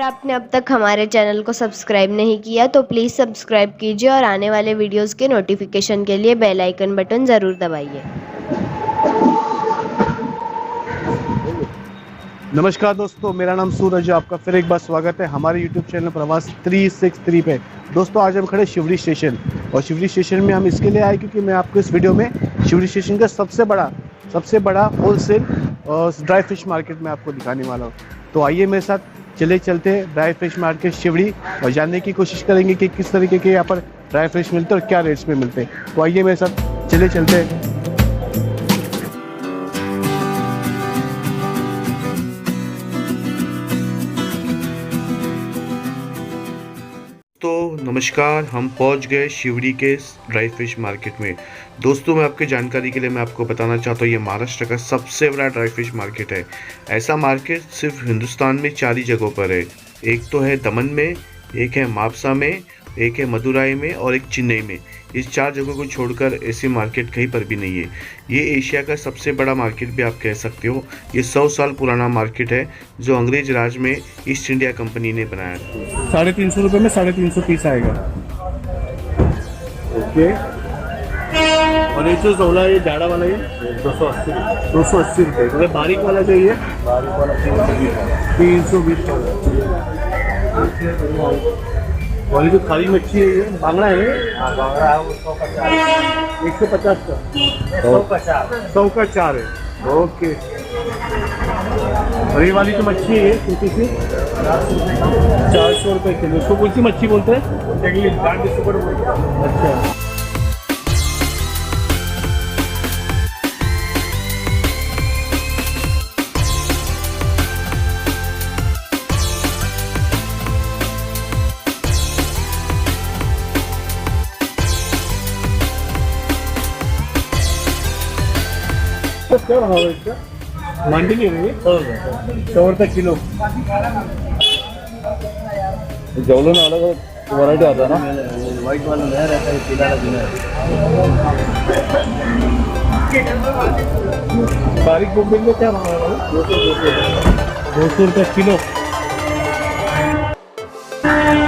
अगर आपने अब तक हमारे चैनल को सब्सक्राइब नहीं किया तो प्लीज़ सब्सक्राइब कीजिए और आने वाले वीडियोस के नोटिफिकेशन के लिए बेल आइकन बटन ज़रूर दबाइए। नमस्कार दोस्तों, मेरा नाम सूरज है। आपका फिर एक बार स्वागत है हमारे YouTube चैनल प्रवास 363 पे। दोस्तों, आज हम खड़े शिवरी स्टेशन, और शिवरी स्टेशन में हम इसके लिए आए क्योंकि मैं आपको इस वीडियो में शिवरी स्टेशन का सबसे बड़ा होलसेल ड्राई फिश मार्केट में आपको दिखाने वाला हूँ। तो आइए मेरे साथ चलते हैं ड्राई फिश मार्केट शिवरी और जानने की कोशिश करेंगे कि किस तरीके के यहाँ पर ड्राई फिश मिलते हैं और क्या रेट्स में मिलते हैं। तो आइए मेरे साथ चलते हैं। तो नमस्कार, हम पहुंच गए शिवरी के ड्राई फिश मार्केट में। दोस्तों, मैं आपकी जानकारी के लिए मैं आपको बताना चाहता हूँ, ये महाराष्ट्र का सबसे बड़ा ड्राई फिश मार्केट है। ऐसा मार्केट सिर्फ हिंदुस्तान में 4 ही जगहों पर है। एक तो है दमन में, एक है मापसा में, एक है मदुराई में और एक चेन्नई में। इस 4 जगहों को छोड़कर ऐसी मार्केट कहीं पर भी नहीं है। ये एशिया का सबसे बड़ा मार्केट भी आप कह सकते हो। ये 100 साल पुराना मार्केट है जो अंग्रेज राज में ईस्ट इंडिया कंपनी ने बनाया। 350 रुपये में 350 पीस आएगा। ओके। और ये जो जोला ये जाड़ा वाला ये 280 रुपये। अगर बारीक वाला चाहिए, बारीक वाला 320 वाली जो खाली मच्छी है ये बांगड़ा है। बांगड़ा है वो 150 का 100 का 4 है। ओके। और ये वाली जो मच्छी है छोटी सी 400 रुपये किलो। उसको कौन सी मच्छी बोलते हैं? अच्छा। क्या भाव है इसका? मंडी की है 100 रुपये किलो। जौलन अलग वैरायटी आता है ना, वाइट वाला नया रहता है, पीला वाला बारीक बोबिल में क्या भाव है? 200 रुपये किलो।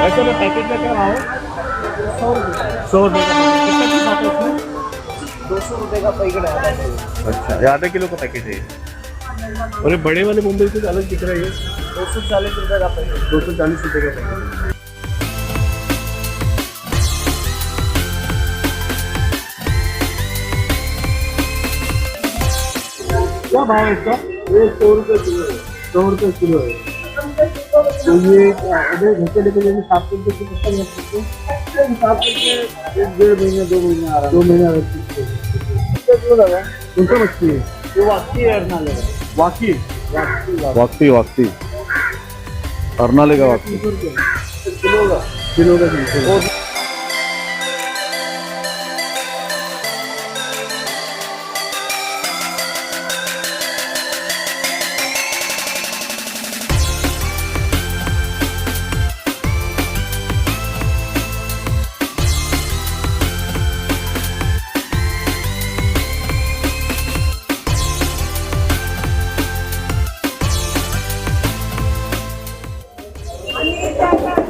ऐसा में पैकेट का क्या भाव है? 100 रुपये का। 200 रुपये का पैकेट है। अच्छा, आधा किलो का पैकेट है। और ये बड़े वाले मुंबई से अलग दिख रहा है। 240 रुपये का पैकेट। 240 रुपये का पैकेट। क्या भाव है इसका? ये 100 रुपये किलो है। 100 रुपये किलो है। तो ये घंटे लेके साफ करके कितना रख सकते हैं? साफ करके 1-1.5 महीने 2 महीने आ रहा है। 2 महीने रख सकते हैं। कौन सा मछली है? ये वाकी है, अर्नाले का। वाकी अर्नाले का वाकी किलो का।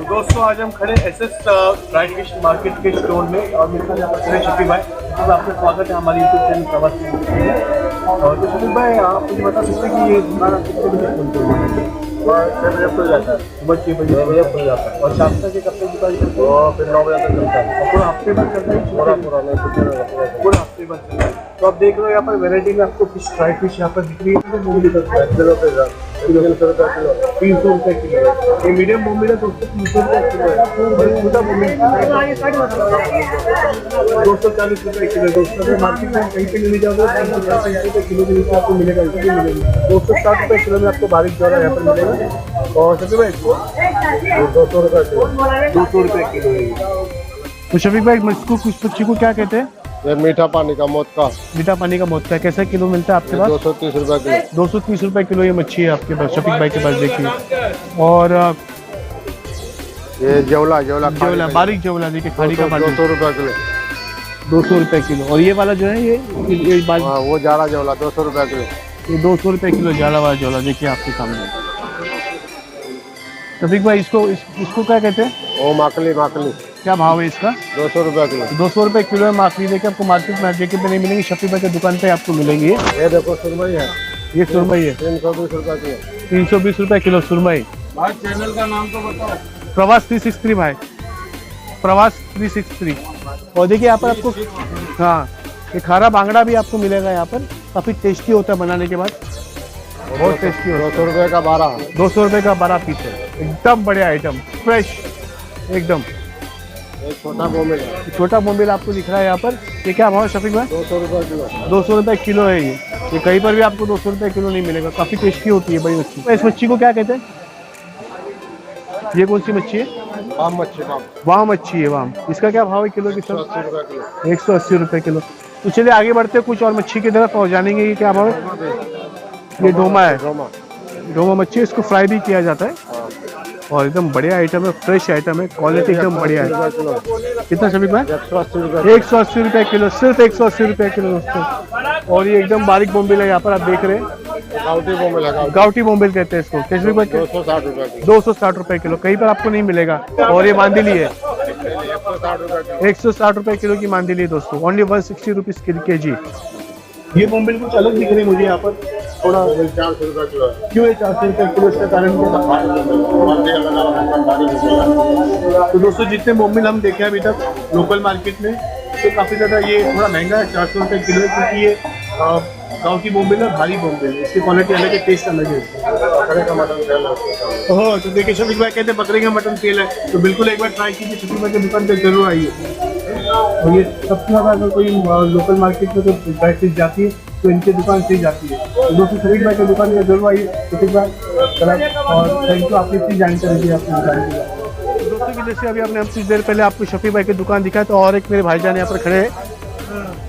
दोस्तों, आज हम खड़े एसएस ड्राई फिश मार्केट के स्टोर में और मेरे साथ यहाँ पर शफीक भाई। तो आपका स्वागत है हमारे यूट्यूब चैनल प्रवास में। और तो शफीक भाई, आप मुझे बता सकते हैं कि ये दुकान आप कितने बजे खोलते हैं? 6 बजे खुल जाता है। सुबह 6 बजे खुल जाता है। और शाम तक कब तक दुकान चलती है? फिर 9 बजे तक चलता है। पूरा हफ्ते भर चलता है? पूरा हफ्ते भर चलता है। तो आप देख रहे हो यहाँ पर वेराइटी में आपको फिश ड्राई फिश यहाँ पर दिख रही है। किलो 300 रुपये किलो है। ये मीडियम बोम्बिल है तो उसको 300 रुपये किलो है। छोटा बोम्बिल 240 रुपये किलो। दोस्तों, मार्केट में कहीं पे नहीं जाओगे 350 रुपये किलो के नीचे आपको मिलेगा। 260 रुपये किलो में आपको बारीक जौला यहाँ पर मिलेगा। और शफीक भाई, इसको 200 रुपये किलो। 200 रुपये किलो है। तो शफीक भाई, इसको कुछ मच्छी को क्या कहते हैं? ये मीठा पानी का मोदका। मीठा पानी का मोदका कैसे किलो मिलता है आपके पास? 230 रुपये किलो। 230 रुपये किलो ये मच्छी है आपके पास, शफीक भाई के पास। देखिए, और ये जौला बारीक जौला देखिए, खाड़ी का 200 रुपये किलो। 200 रुपये किलो। और ये वाला जो है ये वो जाड़ा जौला 200 रुपये किलो। ये 200 रुपये किलो जाड़ा वाला जौला देखिए आपके सामने। रफीक भाई इसको क्या कहते हैं? वो माकली माकली क्या भाव है इसका? 200 रुपये किलो। 200 रुपये किलो है माकली। देखिए आपको मार्केट में जेके पे नहीं मिलेंगी, शफीक भाई की दुकान पे आपको मिलेंगी। ये देखो सुरमई है, ये सुरमई है 320 रुपये किलो। 320 रुपये किलो सुरमई। भाई चैनल का नाम तो बताओ। प्रवास 363 भाई, प्रवास 363। और देखिए यहाँ पर आपको हाँ ये खारा बांगड़ा भी आपको मिलेगा यहाँ पर, काफ़ी टेस्टी होता है बनाने के बाद, बहुत टेस्टी होता है। 200 रुपये का 12। 200 रुपये का 12 पीस है, एकदम बढ़िया आइटम, फ्रेश एकदम। एक छोटा बोमिल है, छोटा बोम्बिल आपको दिख रहा है यहाँ पर। ये क्या भाव है शफीक भाई? 200 रुपये किलो। 200 रुपये किलो है ये कहीं पर भी आपको 200 रुपये किलो नहीं मिलेगा। काफ़ी टेस्टी होती है बड़ी मच्छी। इस मच्छी को क्या कहते हैं? ये कौन सी मच्छी है? वाम मच्छी, वाम मच्छी है, वाम। इसका क्या भाव है किलो की सर? 180 रुपये किलो। 180 रुपये किलो। तो चलिए आगे बढ़ते हैं, कुछ और मच्छी की तरफ और जानेंगे कि क्या भाव है। ये डोमा है, रोमा। डोमा मच्छी, इसको फ्राई भी किया जाता है और एकदम बढ़िया आइटम है, फ्रेश आइटम है, क्वालिटी एकदम बढ़िया है। कितना शफीक भाई? 180 रुपये। 180 रुपये किलो, सिर्फ 180 रुपये किलो दोस्तों। और ये एकदम बारीक बोम्बिल है यहाँ पर आप देख रहे हैं, गाउटी बोमिल है, गाउटी बोम्बिल कहते हैं इसको। कैसे रुपये? 260 रुपये किलो। 260 रुपये किलो, कहीं पर आपको नहीं मिलेगा। और ये मांदिली है, 160 रुपये किलो। 160 रुपये किलो की मांदिली है दोस्तों, ओनली 160 रुपीज़ केजी। ये बोम्बिल कुछ अलग दिख रही है मुझे यहाँ पर, थोड़ा 400 रुपये किलो है। क्यों है 400 रुपये किलो? इसका कारण क्या? तो दोस्तों जितने बोम्बिल हम देखे अभी तक लोकल मार्केट में, तो काफ़ी ज़्यादा ये थोड़ा महंगा है, 400 रुपये किलो है, क्योंकि ये गाँव की बोम्बिल है, भारी बोम्बिल है, इसकी क्वालिटी अलग है, टेस्ट अलग है। बकरे का मटन तेल है। ओह, तो देखिए शफीक भाई कहते हैं बकरे का मटन तेल है, तो बिल्कुल एक बार ट्राई कीजिए, शफीक भाई की दुकान पर जरूर आइए। और ये सबसे ज़्यादा अगर कोई लोकल मार्केट में तो ड्राई फिश जाती है तो इनकी दुकान से ही जाती है। तो दोस्तों शफीक भाई की दुकान पर जरूर आइए। शफीक भाई और थैंक यू, आपने इतनी जानकारी दी आपकी दुकान की। दोस्तों की जैसे अभी आपने हम कुछ देर पहले आपको शफीक भाई की दुकान दिखाया, तो और एक मेरे भाईजान यहाँ पर खड़े हैं,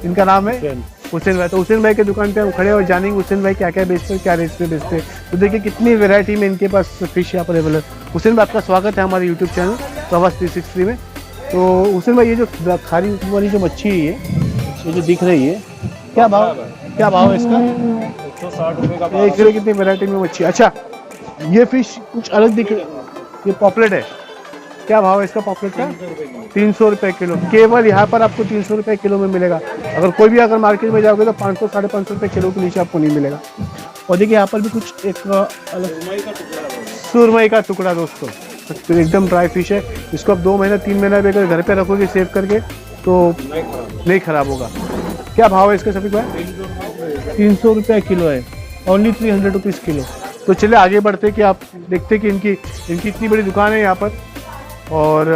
इनका नाम है हुसैन भाई। तो हुसैन भाई की दुकान पे हम खड़े और जानेंगे हुसैन भाई क्या क्या बेचते हैं, क्या रेट पे बेचते हैं। तो देखिए कितनी वैरायटी में इनके पास फिश यहाँ पर अवेलेबल है। हुसैन भाई आपका स्वागत है हमारे यूट्यूब चैनल प्रवास 363 में। तो हुसैन भाई ये जो खारी वाली जो मच्छी है ये जो दिख रही है, क्या भाव है इसका? 160 रुपये का। एक किलो कितनी वैरायटी में मच्छी। अच्छा ये फिश कुछ अलग दिख रही है, ये पॉपलेट है, क्या भाव है इसका पॉपलेट का? 300 रुपये किलो। केवल यहाँ पर आपको 300 रुपये किलो में मिलेगा। अगर कोई भी अगर मार्केट में जाओगे तो 500 साढ़े 500 रुपये किलो के नीचे आपको नहीं मिलेगा। और देखिए यहाँ पर भी कुछ एक अलग सुरमई का टुकड़ा दोस्तों, तो एकदम ड्राई फिश है। इसको आप 2 महीना 3 महीना भी अगर घर पे रखोगे सेव करके तो नहीं खराब होगा। क्या भाव है इसका शफीक भाई? 300 रुपये किलो है, ओनली 300 रुपीज़ किलो। तो चलिए आगे बढ़ते कि आप देखते कि इनकी इतनी बड़ी दुकान है यहाँ पर। और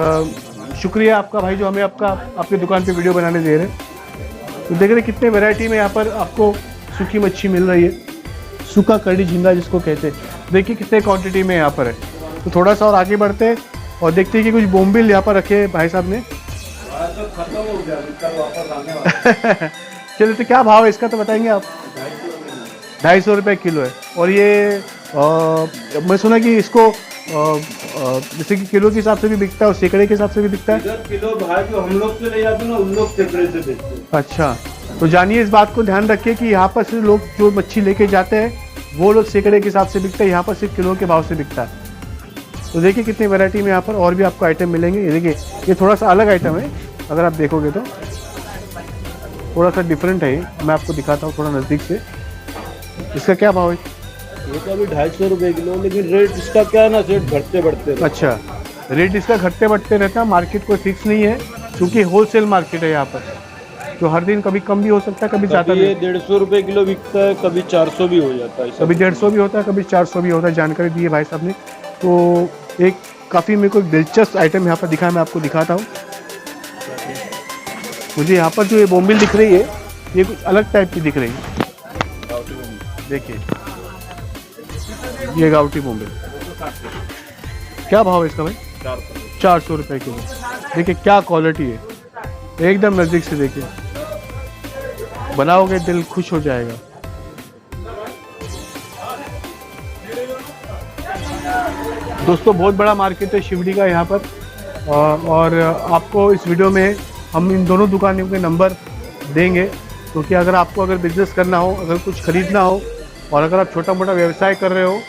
शुक्रिया आपका भाई जो हमें आपकी दुकान पे वीडियो बनाने दे रहे हैं। तो देख रहे कितने वैरायटी में यहाँ पर आपको सूखी मच्छी मिल रही है, सूखा कड़ी झींगा जिसको कहते हैं। देखिए कितने क्वांटिटी में यहाँ पर है। तो थोड़ा सा और आगे बढ़ते हैं और देखते हैं कि कुछ बोम्बिल यहाँ पर रखे भाई साहब ने। चलिए तो क्या भाव है इसका तो बताएंगे आप? 250 रुपये किलो है। और ये मैं सुना कि इसको जैसे कि किलो के हिसाब से भी बिकता है और सैकड़े के हिसाब से भी बिकता है। किलो भाई जो हम लोग से ले जाते हैं ना, उन लोग सैकड़े से बेचते हैं। अच्छा, तो जानिए इस बात को ध्यान रखिए कि यहाँ पर सिर्फ लोग जो मच्छी लेके जाते हैं वो लोग सैकड़े के हिसाब से बिकता है, यहाँ पर सिर्फ किलो के भाव से बिकता है। तो देखिए कितनी वैरायटी में यहाँ पर और भी आपको आइटम मिलेंगे। ये देखिए ये थोड़ा सा अलग आइटम है, अगर आप देखोगे तो थोड़ा सा डिफरेंट है। मैं आपको दिखाता हूँ थोड़ा नज़दीक से। इसका क्या भाव है? ये तो अभी 250 रुपये किलो, लेकिन रेट इसका क्या है ना सेठ, घटते बढ़ते। अच्छा, रेट इसका घटते बढ़ते रहता है, मार्केट कोई फिक्स नहीं है क्योंकि होलसेल मार्केट है यहाँ पर, तो हर दिन कभी कम भी हो सकता है, कभी ज़्यादा भी। 150 रुपये किलो बिकता है, कभी 400 भी हो जाता है, कभी 150 भी होता है, कभी 400 भी होता है। जानकारी दी है भाई साहब ने। तो एक काफ़ी मेरे को दिलचस्प आइटम यहाँ पर दिखा है, मैं आपको दिखाता हूँ। मुझे यहाँ पर जो ये बोम्बिल दिख रही है ये कुछ अलग टाइप की दिख रही है। देखिए ये गाउटी बोम्बिल, क्या भाव है इसका भाई? 400 रुपये किलो। देखिए क्या क्वालिटी है, एकदम नज़दीक से देखिए, बनाओगे दिल खुश हो जाएगा। दोस्तों बहुत बड़ा मार्केट है शिवड़ी का यहाँ पर। और आपको इस वीडियो में हम इन दोनों दुकानों के नंबर देंगे, क्योंकि अगर आपको बिजनेस करना हो, अगर कुछ खरीदना हो और अगर आप छोटा मोटा व्यवसाय कर रहे हो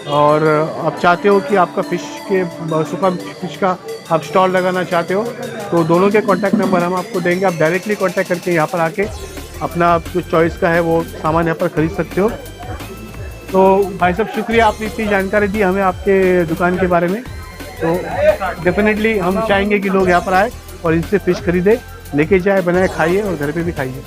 और आप चाहते हो कि आपका फ़िश के सुखा फ़िश का आप स्टॉल लगाना चाहते हो, तो दोनों के कॉन्टैक्ट नंबर हम आपको देंगे। आप डायरेक्टली कॉन्टैक्ट करके यहाँ पर आके अपना जो चॉइस का है वो सामान यहाँ पर ख़रीद सकते हो। तो भाई साहब शुक्रिया, आपने इतनी जानकारी दी हमें आपके दुकान के बारे में। तो डेफिनेटली हम चाहेंगे कि लोग यहाँ पर आए और इनसे फ़िश खरीदें, लेके जाए, बनाए, खाइए और घर पे भी खाइए।